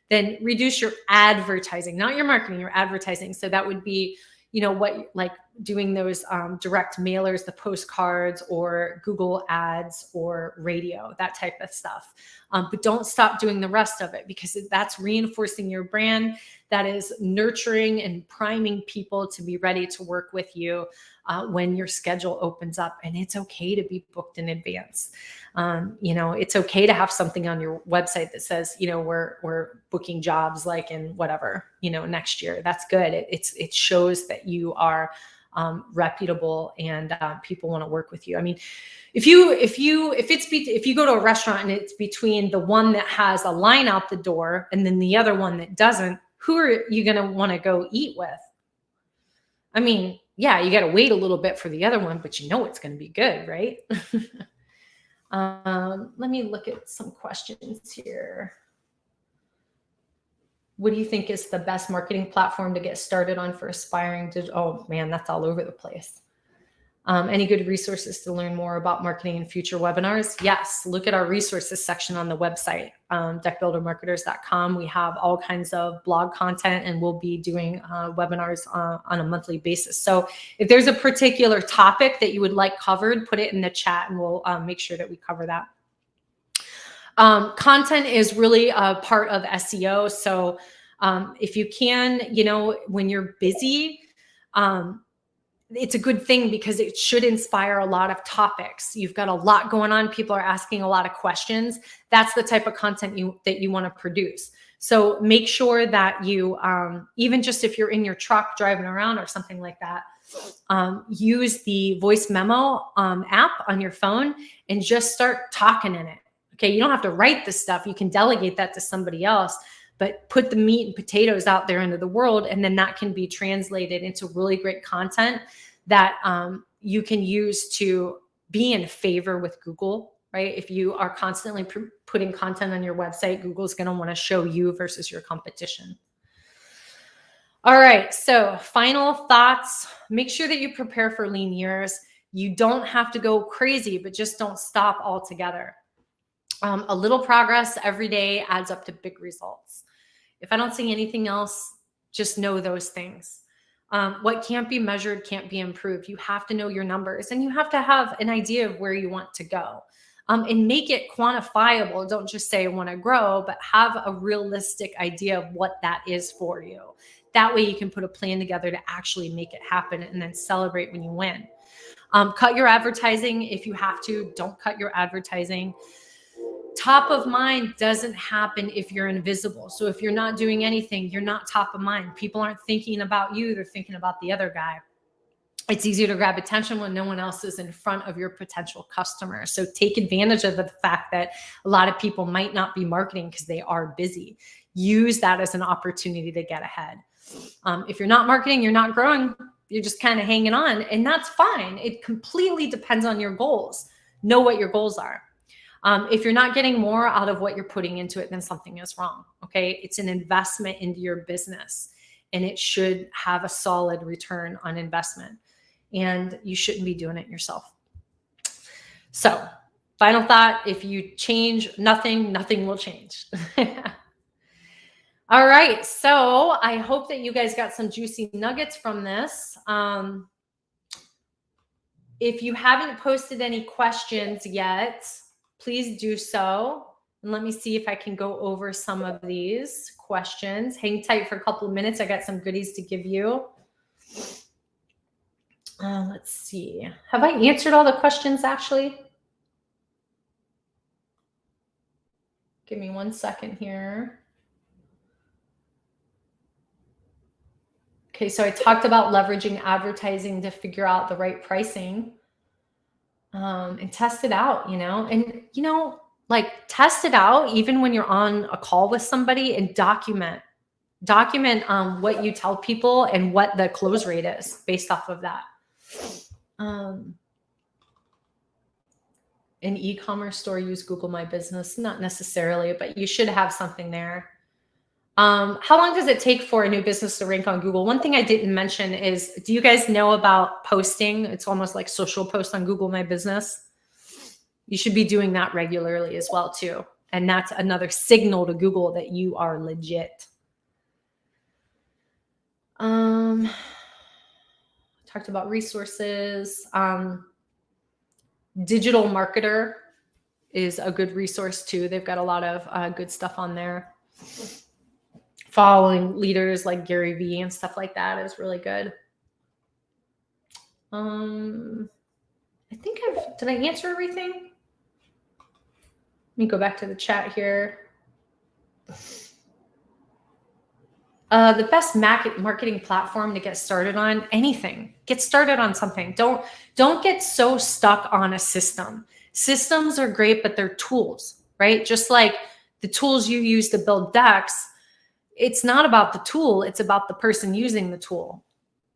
then reduce your advertising, not your marketing, your advertising. So that would be, like doing those direct mailers, the postcards, or Google ads, or radio, that type of stuff. But don't stop doing the rest of it, because that's reinforcing your brand. That is nurturing and priming people to be ready to work with you when your schedule opens up. And it's okay to be booked in advance. It's okay to have something on your website that says, we're booking jobs like in whatever, next year. That's good. It shows that you are reputable, and people want to work with you. I mean, if you go to a restaurant and it's between the one that has a line out the door and then the other one that doesn't, who are you going to want to go eat with? I mean, yeah, you got to wait a little bit for the other one, but it's going to be good, right? Let me look at some questions here. What do you think is the best marketing platform to get started on for aspiring to? Oh man, that's all over the place. Any good resources to learn more about marketing in future webinars? Yes, look at our resources section on the website, deckbuildermarketers.com. We have all kinds of blog content, and we'll be doing webinars on a monthly basis. So if there's a particular topic that you would like covered, put it in the chat, and we'll make sure that we cover that. Content is really a part of SEO. So if you can, when you're busy, it's a good thing, because it should inspire a lot of topics. You've got a lot going on. People are asking a lot of questions. That's the type of content that you want to produce. So make sure that you, even just if you're in your truck driving around or something like that, use the voice memo app on your phone and just start talking in it. Okay, you don't have to write this stuff. You can delegate that to somebody else, but put the meat and potatoes out there into the world, and then that can be translated into really great content that you can use to be in favor with Google, right? If you are constantly putting content on your website, Google's going to want to show you versus your competition. All right, so final thoughts. Make sure that you prepare for lean years. You don't have to go crazy, but just don't stop altogether. A little progress every day adds up to big results. If I don't see anything else, just know those things. What can't be measured can't be improved. You have to know your numbers, and you have to have an idea of where you want to go, and make it quantifiable. Don't just say I want to grow, but have a realistic idea of what that is for you. That way you can put a plan together to actually make it happen, and then celebrate when you win. Cut your advertising if you have to. Don't cut your advertising. Top of mind doesn't happen if you're invisible. So if you're not doing anything, you're not top of mind. People aren't thinking about you. They're thinking about the other guy. It's easier to grab attention when no one else is in front of your potential customers. So take advantage of the fact that a lot of people might not be marketing because they are busy. Use that as an opportunity to get ahead. If you're not marketing, you're not growing, you're just kind of hanging on, and that's fine. It completely depends on your goals. Know what your goals are. If you're not getting more out of what you're putting into it, then something is wrong. Okay. It's an investment into your business, and it should have a solid return on investment, and you shouldn't be doing it yourself. So final thought, if you change nothing, nothing will change. All right. So I hope that you guys got some juicy nuggets from this. If you haven't posted any questions yet, please do so. And let me see if I can go over some of these questions. Hang tight for a couple of minutes. I got some goodies to give you. Let's see. Have I answered all the questions, actually? Give me 1 second here. Okay, so I talked about leveraging advertising to figure out the right pricing, and test it out, and, like test it out even when you're on a call with somebody, and document what you tell people and what the close rate is based off of that. An e-commerce store use Google My Business? Not necessarily, but you should have something there. How long does it take for a new business to rank on Google? One thing I didn't mention is, do you guys know about posting? It's almost like social posts on Google My Business. You should be doing that regularly as well too. And that's another signal to Google that you are legit. Talked about resources. Digital Marketer is a good resource too. They've got a lot of good stuff on there. Following leaders like Gary Vee and stuff like that is really good. I think did I answer everything? Let me go back to the chat here. The best marketing platform to get started on anything. Get started on something. Don't get so stuck on a system. Systems are great, but they're tools, right? Just like the tools you use to build decks, it's not about the tool, it's about the person using the tool,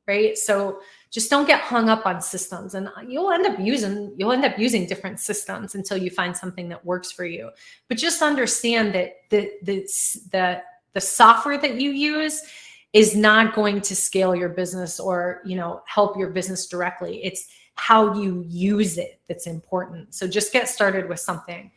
right? So just don't get hung up on systems, and you'll end up using different systems until you find something that works for you. But just understand that the software that you use is not going to scale your business or, help your business directly. It's how you use it that's important. So just get started with something.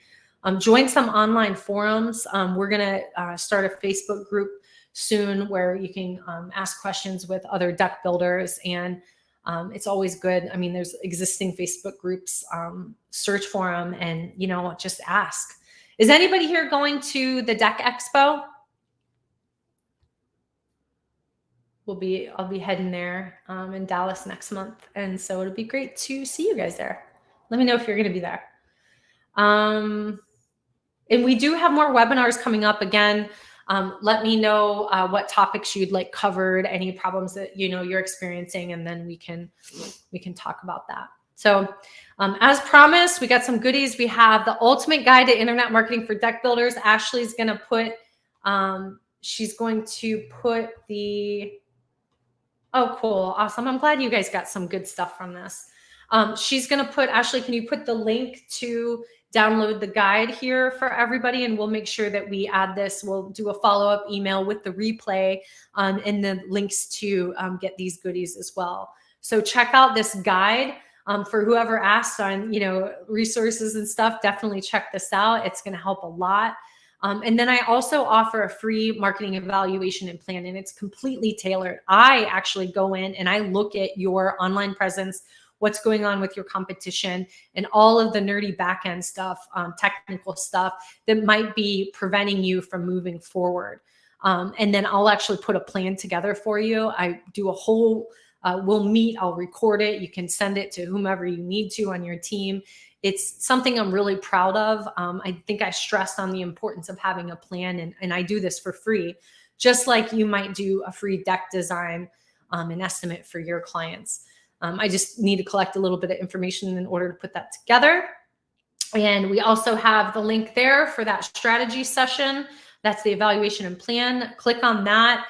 Join some online forums. We're going to start a Facebook group soon where you can ask questions with other deck builders, and it's always good. I mean, there's existing Facebook groups, search for them, and, just ask. Is anybody here going to the Deck Expo? I'll be heading there in Dallas next month. And so it'll be great to see you guys there. Let me know if you're going to be there. And we do have more webinars coming up. Again, let me know what topics you'd like covered, any problems that you're experiencing, and then we can talk about that. So as promised, we got some goodies. We have the ultimate guide to internet marketing for deck builders. Ashley's going to put, she's going to put the, oh, cool. Awesome. I'm glad you guys got some good stuff from this. She's going to put, Ashley, can you put the link to download the guide here for everybody? And we'll make sure that we add this. We'll do a follow-up email with the replay and the links to get these goodies as well. So check out this guide. For whoever asked on, resources and stuff, definitely check this out. It's going to help a lot. And then I also offer a free marketing evaluation and plan, and it's completely tailored. I actually go in and I look at your online presence, what's going on with your competition, and all of the nerdy back-end stuff, technical stuff that might be preventing you from moving forward. And then I'll actually put a plan together for you. I do a whole we'll meet, I'll record it. You can send it to whomever you need to on your team. It's something I'm really proud of. I think I stressed on the importance of having a plan, and I do this for free, just like you might do a free deck design, an estimate for your clients. I just need to collect a little bit of information in order to put that together. And we also have the link there for that strategy session. That's the evaluation and plan. Click on that,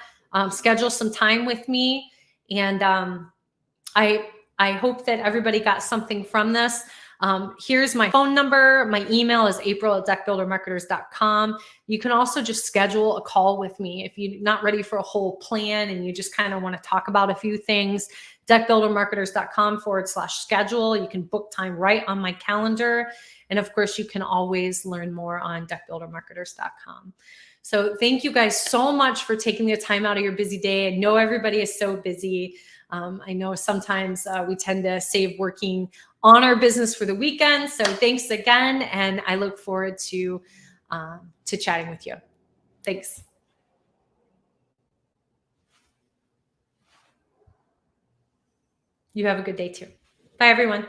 schedule some time with me. And I hope that everybody got something from this. Here's my phone number. My email is april@deckbuildermarketers.com. You can also just schedule a call with me if you're not ready for a whole plan and you just kind of want to talk about a few things. deckbuildermarketers.com/schedule. You can book time right on my calendar. And of course, you can always learn more on deckbuildermarketers.com. So thank you guys so much for taking the time out of your busy day. I know everybody is so busy. I know sometimes we tend to save working on our business for the weekend. So thanks again. And I look forward to chatting with you. Thanks. You have a good day too. Bye, everyone.